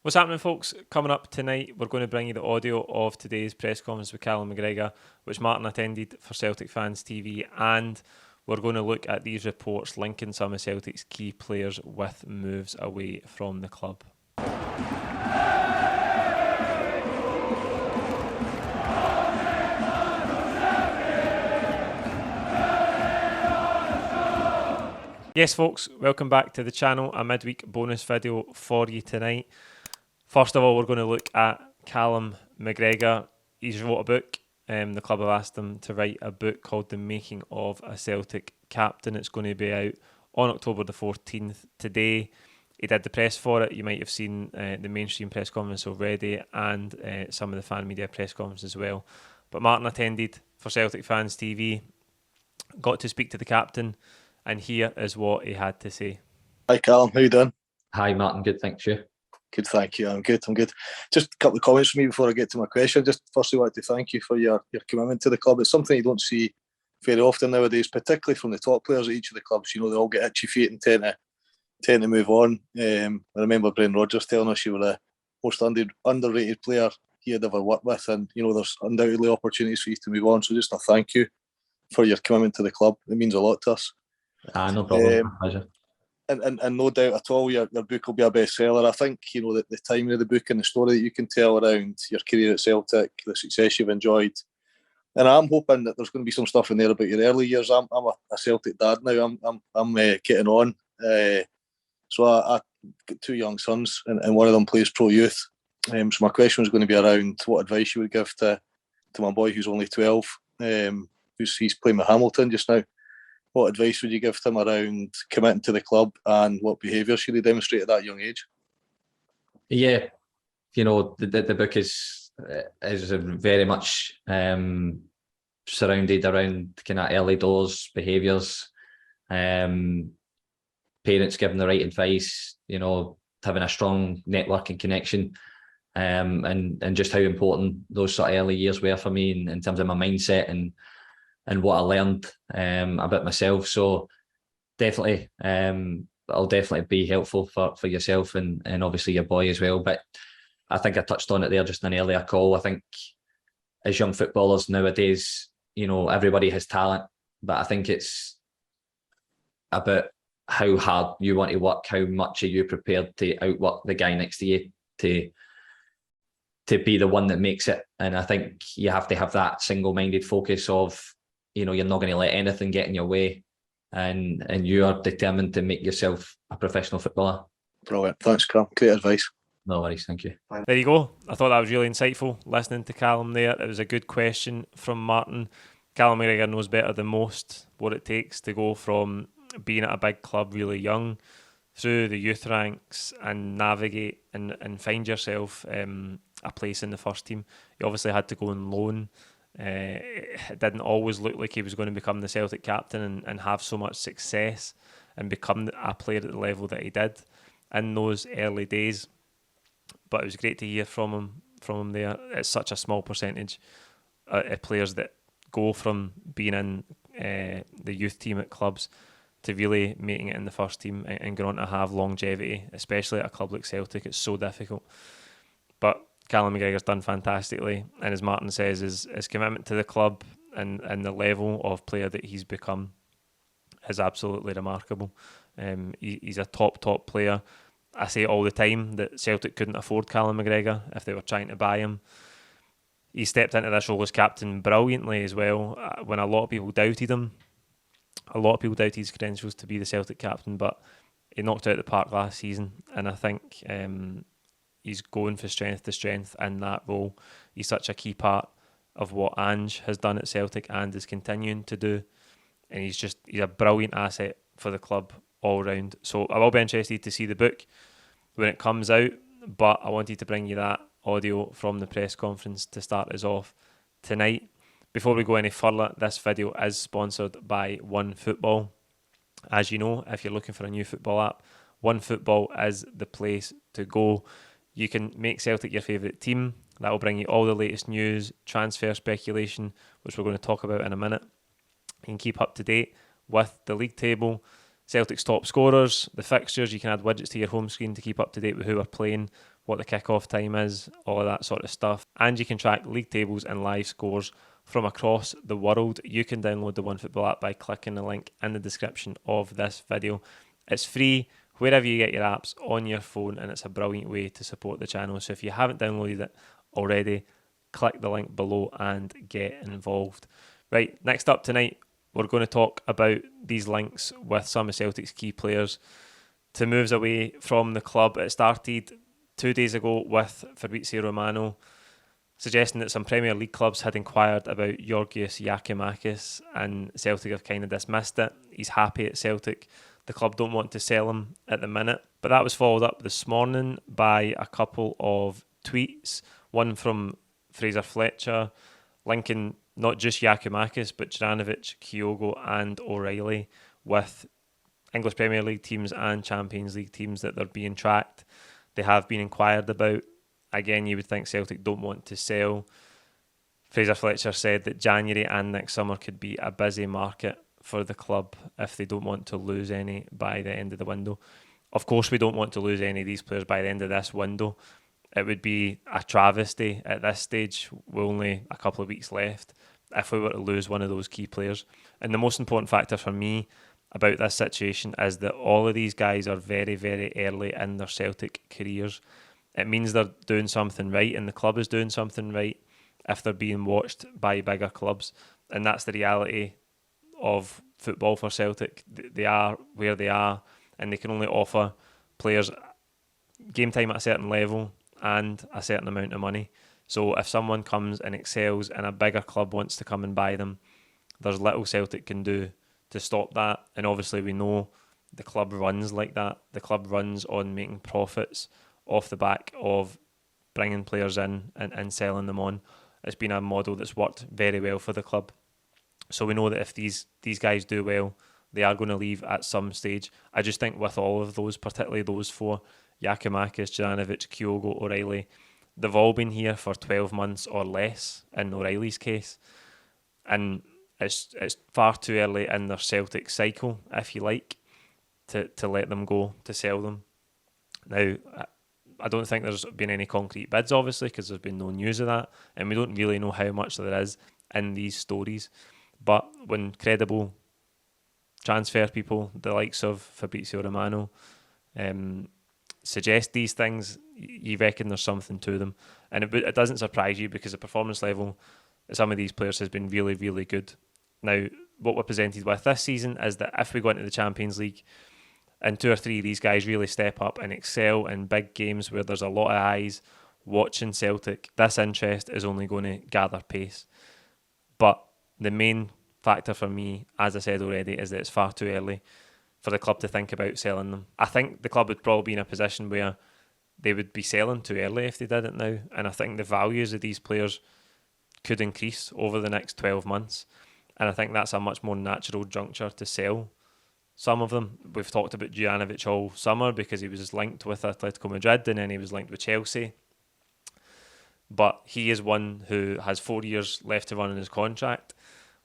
What's happening, folks? Coming up tonight, we're going to bring you the audio of today's press conference with Callum McGregor, which Martin attended for Celtic Fans TV, and we're going to look at these reports linking some of Celtic's key players with moves away from the club. Yes, folks, welcome back to the channel. A midweek bonus video for you tonight. First of all, we're going to look at Callum McGregor. He's wrote a book. The club have asked him to write a book called The Making of a Celtic Captain. It's going to be out on October the 14th today. He did the press for it. You might have seen the mainstream press conference already and some of the fan media press conference as well. But Martin attended for Celtic Fans TV, got to speak to the captain, and here is what he had to say. Hi Callum, how you doing? Hi Martin, good, thanks you. Good, thank you. I'm good. Just a couple of comments from me before I get to my question. Just firstly, I want to thank you for your commitment to the club. It's something you don't see very often nowadays, particularly from the top players at each of the clubs. You know, they all get itchy feet and tend to move on. I remember Brendan Rodgers telling us you were the most underrated player he had ever worked with, and you know there's undoubtedly opportunities for you to move on. So just a thank you for your commitment to the club. It means a lot to us. No problem. My pleasure. And no doubt at all, your book will be a bestseller. I think you know the timing of the book and the story that you can tell around your career at Celtic, the success you've enjoyed, and I'm hoping that there's going to be some stuff in there about your early years. I'm a Celtic dad now. I'm getting on. So I got two young sons, and one of them plays pro youth. So my question was going to be around what advice you would give to my boy who's only 12, he's playing with Hamilton just now. What advice would you give to him around committing to the club and what behaviour should he demonstrate at that young age? Yeah, you know, the book is very much surrounded around kind of early doors behaviours, parents giving the right advice, you know, having a strong networking connection, and just how important those sort of early years were for me in terms of my mindset and what I learned about myself. So definitely, it'll definitely be helpful for yourself and obviously your boy as well. But I think I touched on it there just in an earlier call. I think as young footballers nowadays, you know, everybody has talent, but I think it's about how hard you want to work, how much are you prepared to outwork the guy next to you to be the one that makes it. And I think you have to have that single-minded focus of, you know, you're not going to let anything get in your way, and you are determined to make yourself a professional footballer. Brilliant. Thanks, Carl. Great advice. No worries, thank you. There you go. I thought that was really insightful, listening to Callum there. It was a good question from Martin. Callum McGregor knows better than most what it takes to go from being at a big club really young through the youth ranks and navigate and find yourself a place in the first team. You obviously had to go on loan. It didn't always look like he was going to become the Celtic captain and have so much success and become a player at the level that he did in those early days. But it was great to hear from him there. It's such a small percentage of players that go from being in the youth team at clubs to really making it in the first team and going on to have longevity, especially at a club like Celtic. It's so difficult. But Callum McGregor's done fantastically, and as Martin says, his commitment to the club and the level of player that he's become is absolutely remarkable. He's a top player. I say all the time that Celtic couldn't afford Callum McGregor if they were trying to buy him. He stepped into this role as captain brilliantly as well, when a lot of people doubted him. A lot of people doubted his credentials to be the Celtic captain, but he knocked out the park last season, and I think he's going from strength to strength in that role. He's such a key part of what Ange has done at Celtic and is continuing to do, and he's a brilliant asset for the club all round. So I will be interested to see the book when it comes out, but I wanted to bring you that audio from the press conference to start us off tonight. Before we go any further, this video is sponsored by OneFootball. As you know, if you're looking for a new football app, OneFootball is the place to go. You can make Celtic your favourite team. That will bring you all the latest news, transfer speculation, which we're going to talk about in a minute. You can keep up to date with the league table, Celtic's top scorers, the fixtures. You can add widgets to your home screen to keep up to date with who are playing, what the kick-off time is, all of that sort of stuff. And you can track league tables and live scores from across the world. You can download the OneFootball app by clicking the link in the description of this video. It's free wherever you get your apps on your phone, and it's a brilliant way to support the channel. So if you haven't downloaded it already, click the link below and get involved. Right, next up tonight, we're going to talk about these links with some of Celtic's key players to moves away from the club. It started 2 days ago with Fabrizio Romano suggesting that some Premier League clubs had inquired about Giakoumakis, and Celtic have kind of dismissed it. He's happy at Celtic. The club don't want to sell him at the minute. But that was followed up this morning by a couple of tweets, one from Fraser Fletcher linking not just Giakoumakis but Juranovic, Kyogo and O'Reilly with English Premier League teams and Champions League teams that they're being tracked. They have been inquired about. Again, you would think Celtic don't want to sell. Fraser Fletcher said that January and next summer could be a busy market for the club if they don't want to lose any by the end of the window. Of course, we don't want to lose any of these players by the end of this window. It would be a travesty at this stage, with only a couple of weeks left, if we were to lose one of those key players. And the most important factor for me about this situation is that all of these guys are very, very early in their Celtic careers. It means they're doing something right, and the club is doing something right if they're being watched by bigger clubs. And that's the reality of football for Celtic. They are where they are, and they can only offer players game time at a certain level and a certain amount of money. So if someone comes and excels and a bigger club wants to come and buy them, there's little Celtic can do to stop that. And obviously we know the club runs like that. The club runs on making profits off the back of bringing players in and selling them on. It's been a model that's worked very well for the club. So we know that if these guys do well, they are going to leave at some stage. I just think with all of those, particularly those four, Giakoumakis, Juranovic, Kyogo, O'Reilly, they've all been here for 12 months or less in O'Reilly's case. And it's far too early in their Celtic cycle, if you like, to let them go, to sell them. Now, I don't think there's been any concrete bids, obviously, because there's been no news of that, and we don't really know how much there is in these stories. But when credible transfer people, the likes of Fabrizio Romano, suggest these things, you reckon there's something to them. And it doesn't surprise you, because the performance level of some of these players has been really, really good. Now, what we're presented with this season is that if we go into the Champions League and 2 or 3 of these guys really step up and excel in big games where there's a lot of eyes watching Celtic, this interest is only going to gather pace. But the main factor for me, as I said already, is that it's far too early for the club to think about selling them. I think the club would probably be in a position where they would be selling too early if they did it now. And I think the values of these players could increase over the next 12 months. And I think that's a much more natural juncture to sell some of them. We've talked about Juranovic all summer because he was linked with Atletico Madrid and then he was linked with Chelsea. But he is one who has 4 years left to run in his contract.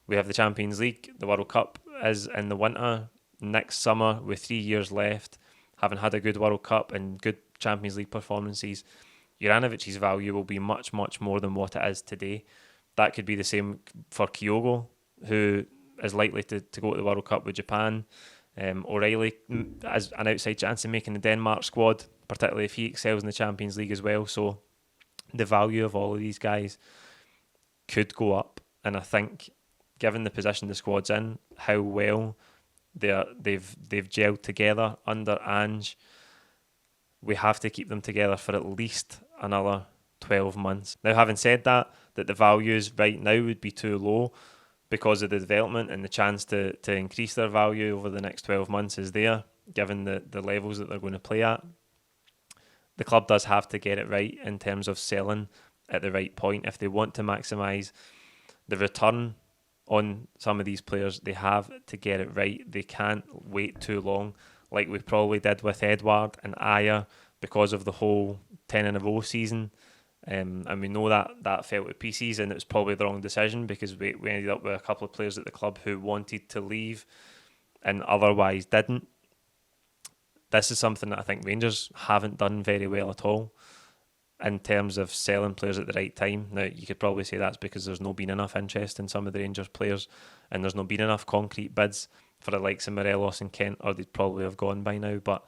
We have the Champions League, the World Cup is in the winter next summer with 3 years left, having had a good World Cup and good Champions League performances. Juranovic's value will be much, much more than what it is today. That could be the same for Kyogo, who is likely to go to the World Cup with Japan. O'Reilly as an outside chance of making the Denmark squad, particularly if he excels in the Champions League as well. So the value of all of these guys could go up, and I think given the position the squad's in, how well they've gelled together under Ange, we have to keep them together for at least another 12 months. Now, having said that the values right now would be too low because of the development, and the chance to increase their value over the next 12 months is there, given the levels that they're going to play at. The club does have to get it right in terms of selling at the right point. If they want to maximise the return on some of these players, they have to get it right. They can't wait too long, like we probably did with Edouard and Ayer because of the whole 10 in a row season. And we know that fell to pieces, and it was probably the wrong decision because we ended up with a couple of players at the club who wanted to leave and otherwise didn't. This is something that I think Rangers haven't done very well at all. in terms of selling players at the right time. Now, you could probably say that's because there's not been enough interest in some of the Rangers players, and there's not been enough concrete bids for the likes of Morelos and Kent, or they'd probably have gone by now. But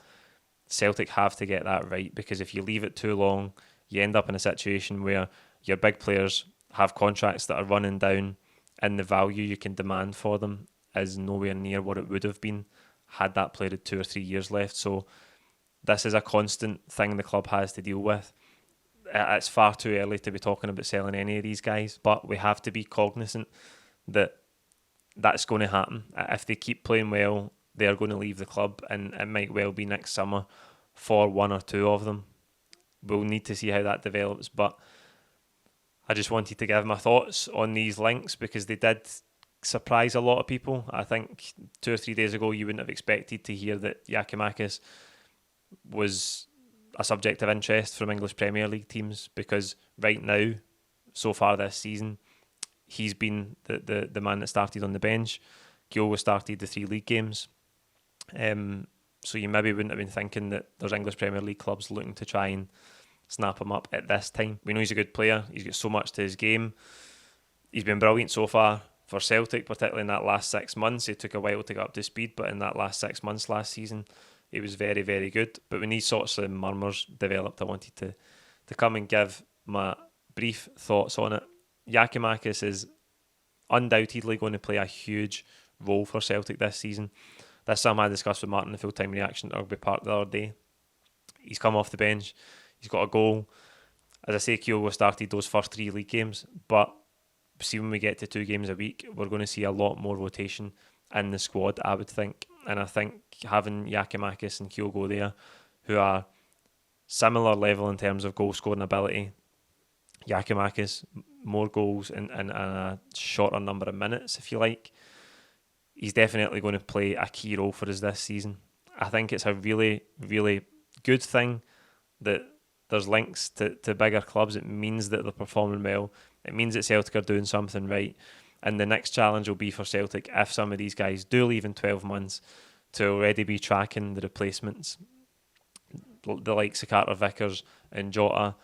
Celtic have to get that right, because if you leave it too long, you end up in a situation where your big players have contracts that are running down, and the value you can demand for them is nowhere near what it would have been had that player had 2 or 3 years left. So this is a constant thing the club has to deal with. It's far too early to be talking about selling any of these guys, but we have to be cognizant that that's going to happen. If they keep playing well, they're going to leave the club, and it might well be next summer for one or two of them. We'll need to see how that develops, but I just wanted to give my thoughts on these links because they did surprise a lot of people. I think 2 or 3 days ago you wouldn't have expected to hear that Giakoumakis was a subject of interest from English Premier League teams, because right now, so far this season, he's been the man that started on the bench. Kyogo started the 3 league games. So you maybe wouldn't have been thinking that there's English Premier League clubs looking to try and snap him up at this time. We know he's a good player. He's got so much to his game. He's been brilliant so far for Celtic, particularly in that last 6 months. It took a while to get up to speed, but in that last 6 months last season, he was very, very good. But when these sorts of murmurs developed, I wanted to come and give my brief thoughts on it. Giakoumakis is undoubtedly going to play a huge role for Celtic this season. That's something I discussed with Martin, the full-time reaction at Rugby Park the other day. He's come off the bench. He's got a goal. As I say, Kyogo started those first 3 league games, but see, when we get to 2 games a week, we're going to see a lot more rotation in the squad, I would think. And I think having Giakoumakis and Kyogo there, who are similar level in terms of goal scoring ability, Giakoumakis more goals in a shorter number of minutes, if you like, he's definitely going to play a key role for us this season. I think it's a really, really good thing that there's links to bigger clubs. It means that they're performing well. It means that Celtic are doing something right. And the next challenge will be for Celtic, if some of these guys do leave in 12 months, to already be tracking the replacements. The likes of Carter Vickers and Jota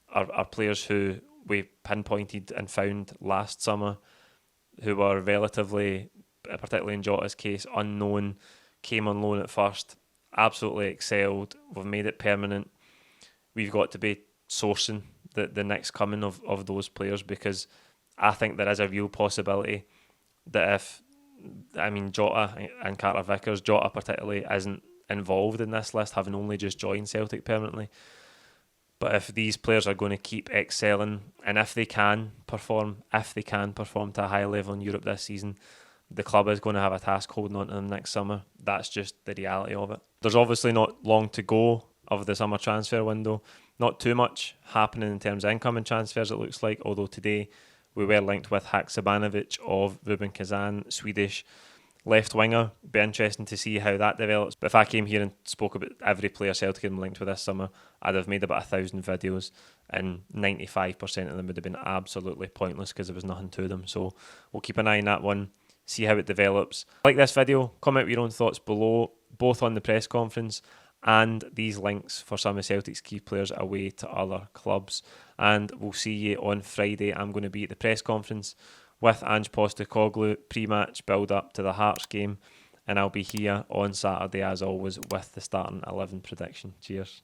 are players who we pinpointed and found last summer, who were relatively, particularly in Jota's case, unknown, came on loan at first, absolutely excelled. We've made it permanent. We've got to be sourcing the next coming of those players, because I think there is a real possibility that if, Jota and Carter Vickers, Jota particularly isn't involved in this list, having only just joined Celtic permanently. But if these players are going to keep excelling, and if they can perform to a high level in Europe this season, the club is going to have a task holding on to them next summer. That's just the reality of it. There's obviously not long to go of the summer transfer window. Not too much happening in terms of incoming transfers, it looks like, although today we were linked with Haksabanovic of Rubin Kazan, Swedish left winger. Be interesting to see how that develops. But if I came here and spoke about every player Celtic had linked with this summer, I'd have made about 1,000 videos, and 95% of them would have been absolutely pointless because there was nothing to them. So we'll keep an eye on that one, see how it develops. Like this video, comment with your own thoughts below, both on the press conference and these links for some of Celtic's key players away to other clubs. And we'll see you on Friday. I'm going to be at the press conference with Ange Postecoglou, pre-match build-up to the Hearts game, and I'll be here on Saturday as always with the starting 11 prediction. Cheers.